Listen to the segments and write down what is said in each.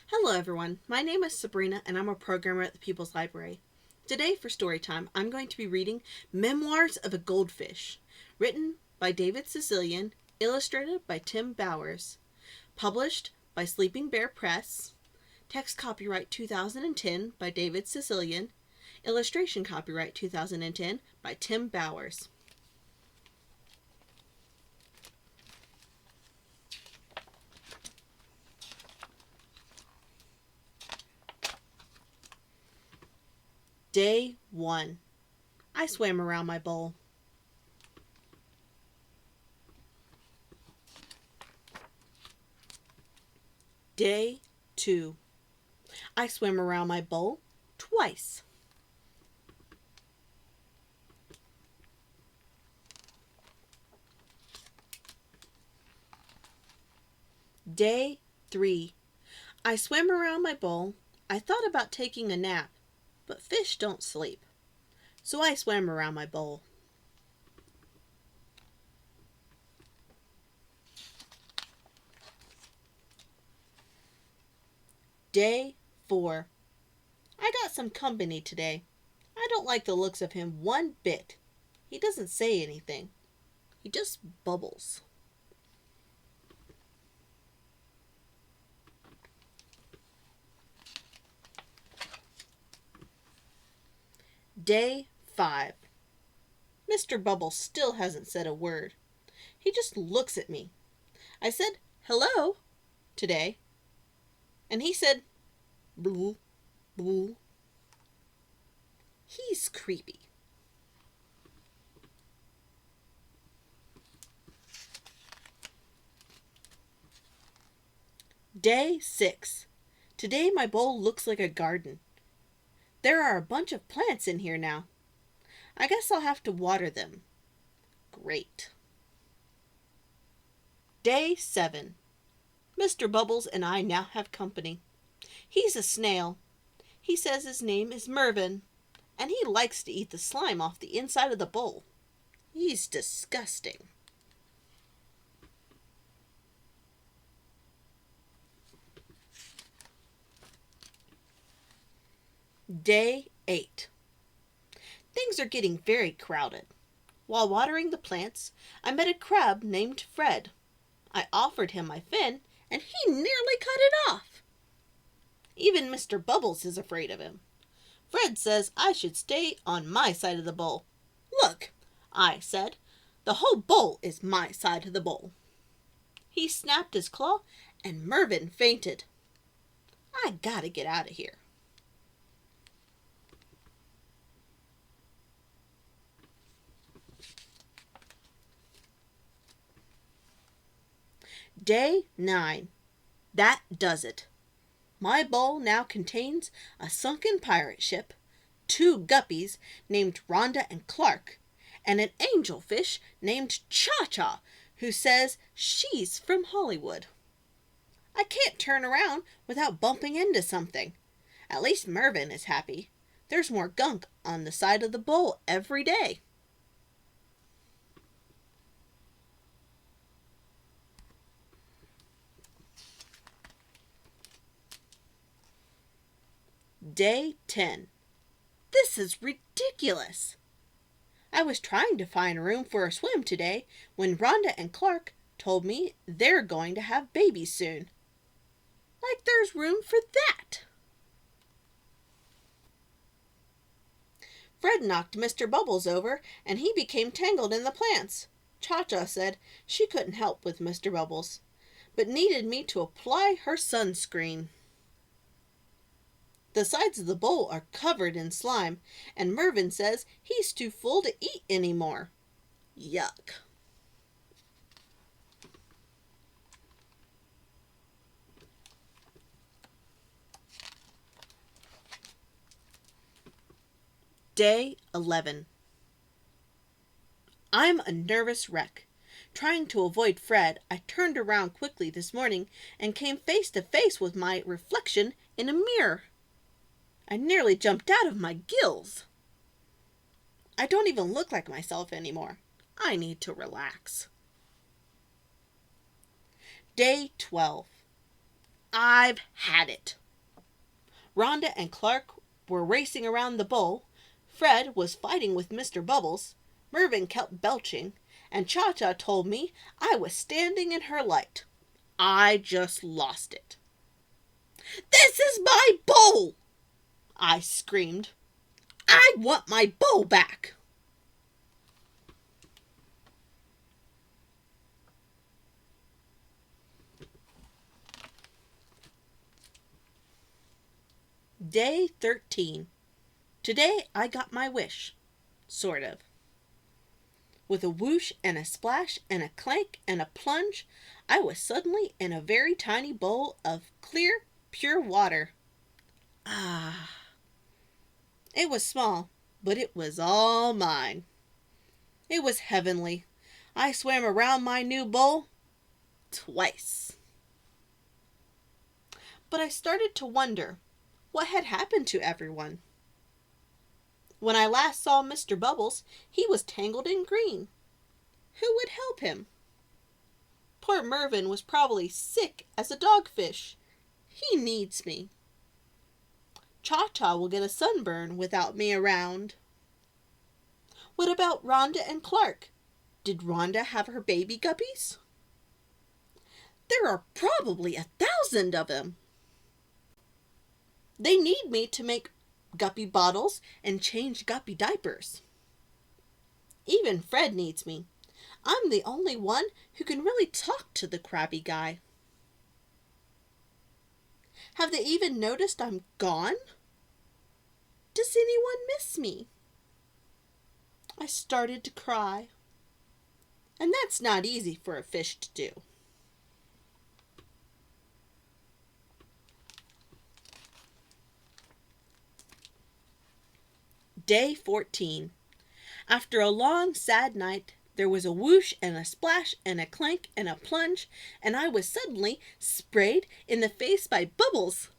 Hello everyone, my name is Sabrena and I'm a programmer at the People's Library. Today for Storytime, I'm going to be reading Memoirs of a Goldfish, written by David Sicilian, illustrated by Tim Bowers, published by Sleeping Bear Press, text copyright 2010 by David Sicilian, illustration copyright 2010 by Tim Bowers. Day 1. I swam around my bowl. Day 2. I swam around my bowl twice. Day 3. I swam around my bowl. I thought about taking a nap, but fish don't sleep. So I swam around my bowl. Day 4. I got some company today. I don't like the looks of him one bit. He doesn't say anything. He just bubbles. Day 5. Mr. Bubbles still hasn't said a word. He just looks at me. I said, "Hello," today, and he said, "Boo, boo." He's creepy. Day 6. Today my bowl looks like a garden. There are a bunch of plants in here now. I guess I'll have to water them. Great. Day 7. Mr. Bubbles and I now have company. He's a snail. He says his name is Mervyn, and he likes to eat the slime off the inside of the bowl. He's disgusting. Day 8. Things are getting very crowded. While watering the plants, I met a crab named Fred. I offered him my fin, and he nearly cut it off. Even Mr. Bubbles is afraid of him. Fred says I should stay on my side of the bowl. "Look," I said, "the whole bowl is my side of the bowl." He snapped his claw, and Mervyn fainted. I gotta get out of here. Day 9. That does it. My bowl now contains a sunken pirate ship, 2 guppies named Rhonda and Clark, and an angelfish named Cha-Cha, who says she's from Hollywood. I can't turn around without bumping into something. At least Mervyn is happy. There's more gunk on the side of the bowl every day. Day 10. This is ridiculous. I was trying to find room for a swim today when Rhonda and Clark told me they're going to have babies soon. Like there's room for that. Fred knocked Mr. Bubbles over and he became tangled in the plants. Cha-Cha said she couldn't help with Mr. Bubbles, but needed me to apply her sunscreen. The sides of the bowl are covered in slime, and Mervyn says he's too full to eat anymore. Yuck. Day 11. I'm a nervous wreck. Trying to avoid Fred, I turned around quickly this morning and came face to face with my reflection in a mirror. I nearly jumped out of my gills. I don't even look like myself anymore. I need to relax. Day 12. I've had it. Rhonda and Clark were racing around the bowl. Fred was fighting with Mr. Bubbles. Mervyn kept belching, and Cha-Cha told me I was standing in her light. I just lost it. "This is my bowl!" I screamed. "I want my bowl back!" Day 13. Today I got my wish. Sort of. With a whoosh and a splash and a clank and a plunge, I was suddenly in a very tiny bowl of clear, pure water. Ah! It was small, but it was all mine. It was heavenly. I swam around my new bowl twice. But I started to wonder what had happened to everyone. When I last saw Mr. Bubbles, he was tangled in green. Who would help him? Poor Mervyn was probably sick as a dogfish. He needs me. Cha-Cha will get a sunburn without me around. What about Rhonda and Clark? Did Rhonda have her baby guppies? There are probably 1,000 of them. They need me to make guppy bottles and change guppy diapers. Even Fred needs me. I'm the only one who can really talk to the crabby guy. Have they even noticed I'm gone? Does anyone miss me? I started to cry. And that's not easy for a fish to do. Day 14. After a long, sad night, there was a whoosh and a splash and a clank and a plunge, and I was suddenly sprayed in the face by Bubbles.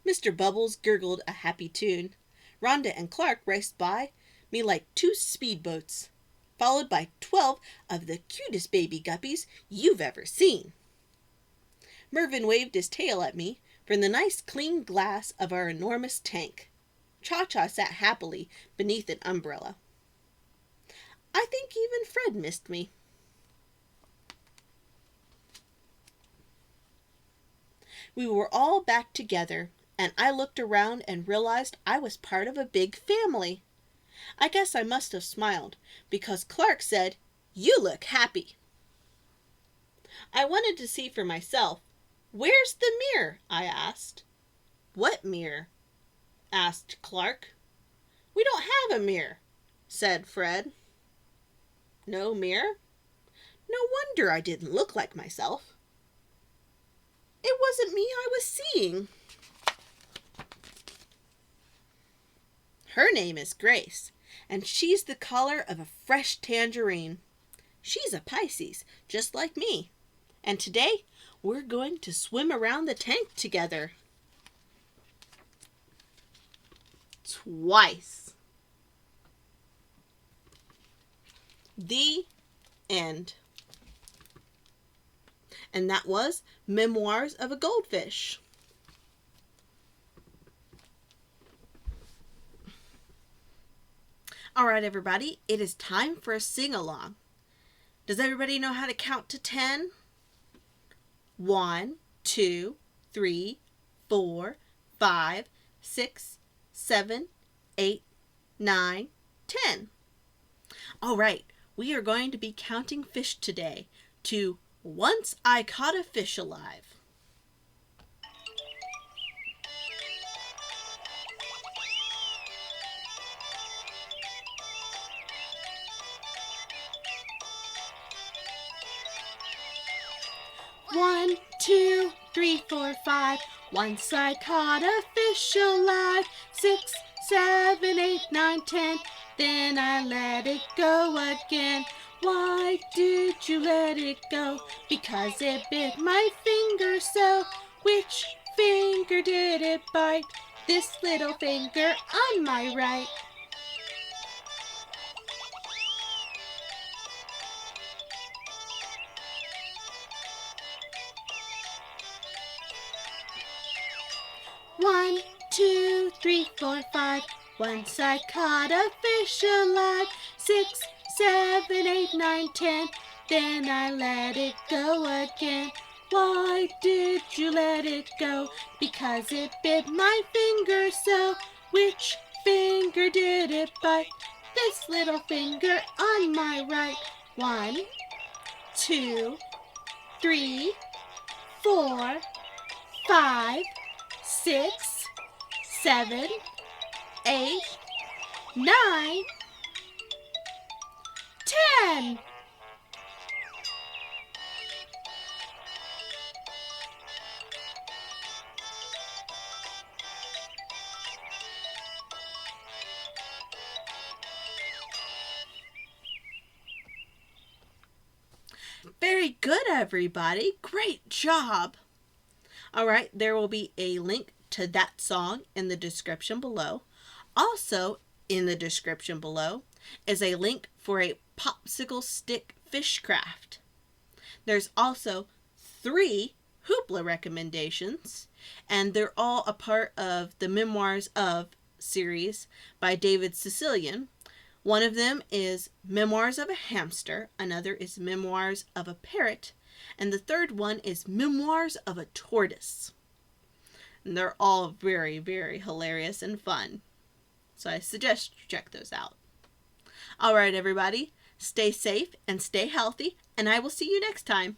Mr. Bubbles gurgled a happy tune. Rhonda and Clark raced by me like 2 speedboats, followed by 12 of the cutest baby guppies you've ever seen. Mervyn waved his tail at me from the nice clean glass of our enormous tank. Cha-Cha sat happily beneath an umbrella. I think even Fred missed me. We were all back together, and I looked around and realized I was part of a big family. I guess I must have smiled, because Clark said, "You look happy." I wanted to see for myself. "Where's the mirror?" I asked. "What mirror?" asked Clark. "We don't have a mirror," said Fred. No mirror? No wonder I didn't look like myself. It wasn't me I was seeing. Her name is Grace, and she's the color of a fresh tangerine. She's a Pisces, just like me. And today, we're going to swim around the tank together. Twice. The end. And that was Memoirs of a Goldfish. All right, everybody, it is time for a sing-along. Does everybody know how to count to 10? 1, 2, 3, 4, 5, 6, 7, 8, 9, 10. All right, we are going to be counting fish today to Once I Caught a Fish Alive. One, 2, 3, 4, 5. Once I caught a fish alive. 6, 7, 8, 9, 10. Then I let it go again. Why did you let it go? Because it bit my finger so. Which finger did it bite? This little finger on my right. 4, 5. Once I caught a fish alive. 6, 7, 8, 9, 10. Then I let it go again. Why did you let it go? Because it bit my finger so. Which finger did it bite? This little finger on my right. 1, 2, 3, 4, 5, 6, 7, 8, 9, 10. Very good, everybody. Great job. All right, there will be a link to that song in the description below. Also, in the description below is a link for a popsicle stick fish craft. There's also 3 Hoopla recommendations, and they're all a part of the Memoirs of series by David Sicilian. One of them is Memoirs of a Hamster, another is Memoirs of a Parrot, and the third one is Memoirs of a Tortoise. And they're all very, very hilarious and fun. So I suggest you check those out. All right, everybody, stay safe and stay healthy, and I will see you next time.